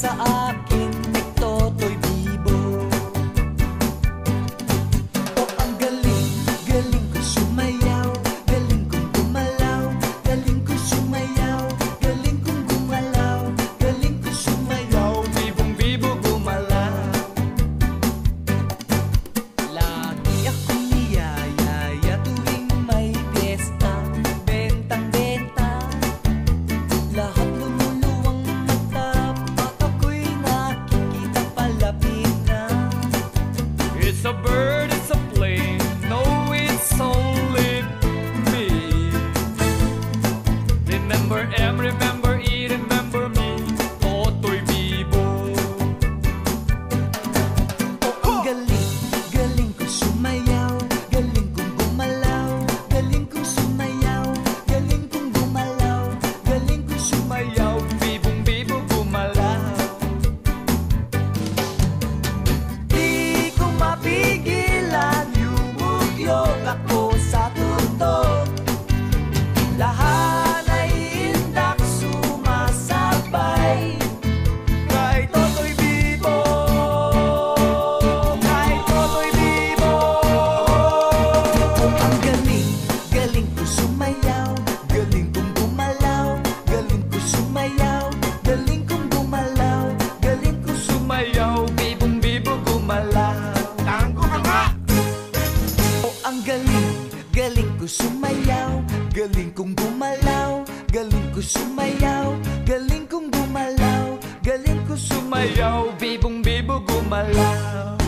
sa akin ay Totoy Bibo. Oh, ang galing, galing ko sumayaw, galing kong gumalaw, galing ko sumayaw, galing kong gumalaw, galing ko sumayaw, bibong bibo gumalaw. Lagi akong niyayaya tuwing may piyesta, bentang-benta, lahat lumuluwang mata, at ako'y nakikita palapit na. It's a bird, it's a plane, no, it's only me. Remember M, remember E, remember me, Totoy Bibo. Oh, ang galing, galing ko sumayaw, galing kong gumalaw, galing kong sumayaw, galing kong gumalaw, galing kong sumayaw, Bibong bibo gumalaw. di ko mapigilan, yumugyok ako sa tutok. Lahat ay indak sumasabay kay Totoy Bibo, kay Totoy Bibo. Oh, ang galing, galing ko sumayaw, galing kong gumalaw, galing ko sumayaw, galing kong gumalaw, galing ko Sumayaw, bibong bibo gumalaw. Tanggo ka nga! Oh, ang galing, galing ko sumayaw, galing kong gumalaw, galing ko sumayaw, galing kong gumalaw, galing ko sumayaw. Sumayaw, bibong bibo gumalaw.